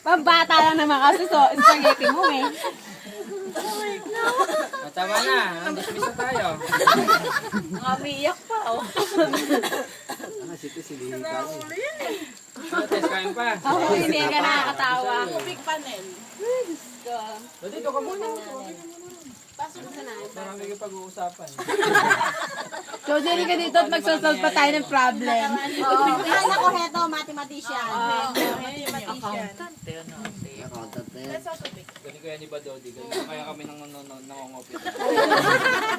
Pambata lang naman kasi spaghetti mo eh. Tama na, dismiss na tayo. Nakamiyak pa oh. Test, kain pa. Ako hindi ka nakakatawa. Big panel. Dito ka muna. Pasok na na. Marami kayo pag-uusapan. So, dili ka dito at magsasolve pa tayo ng problem. Oo. Kaya ako heto, mathematician. Ganun kaya ni Badodi. Ganun kaya kami nangongopit.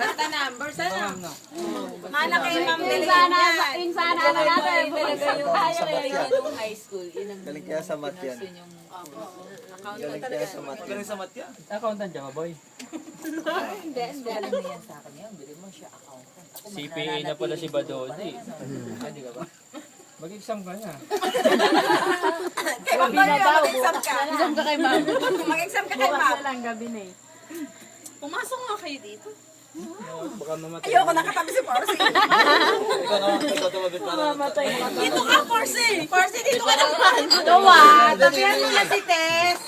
Basta numbers, ano? Mana kay Ma'am Yung sana ano natin. Ayaw Nung high school, yun ang Galing kaya sa mat yan. yun yung Galing kaya sa mat yan. Galing sa mat yan. Accountant ka ba, boy? alam mo yan sa akin ngayon, bili mo siya accountant. Ako, CPA na pala si Badodi. Hindi ka ba? Mag-exam ka na. Gabi na daw. Mag-exam ka. Isang ka kay ma'am. Mag-exam ka kay Ma'am. lang gabi na eh. Pumasok nga kayo dito. Baka mamatay. Ayoko nakatabi si Porcy. Ikaw tumabit pa lang. Dito ka, Porcy. Porcy, dito ka naman. Tuwa, tabihan mo na si Tess.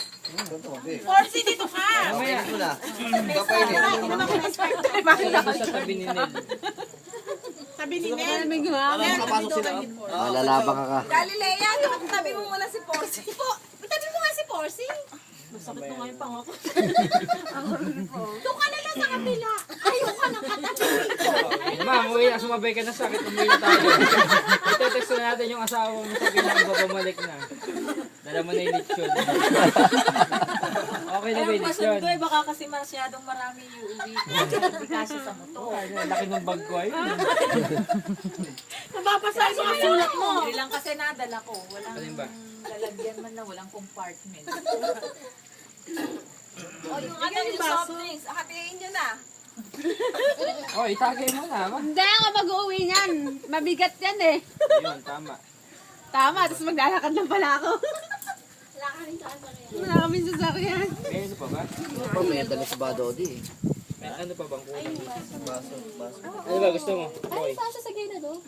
Porcy, dito ka. Mamaya. Ito na. Hindi naman ko na-expect. Dito sa tabi ni Ned. Sabi ni Nel. Malalabang ka ka. Galilea, tabi mo muna si Porcy. Tabi mo nga si Porcy. Masakit mo nga yung pangako. Doon ka na lang sa kapila. Ayaw ka nakatabi dito. Ma'am, uwi na. Sumabay ka na sa akin. Umuwi na tayo. Ito-text na natin yung asawa mo sa pinakababalik na. Dala mo na yung lechon. Okay na ba yung lechon? baka kasi masyadong marami yung uwi. Hindi kasi sa motor. Laki ng bag ko ay. Nababasa yung mga sulat mo. Hindi lang kasi nadala ko. Walang Alin ba? lalagyan man na walang compartment. O, yung ano yung soft drinks. Hatiin nyo na. Oh, itagay mo na. Ma. Hindi ako mag-uwi niyan. Mabigat yan eh. Yun, tama. Tama, tapos maglalakad lang pala ako. Wala ka rin sa asarya. Wala kaming sasakyan. May ano pa ba? Pa, may dala si Badodi eh. May ano pa bang kulang? Baso, baso. Ano ba gusto mo? Boy? Saan siya sa gay na doon?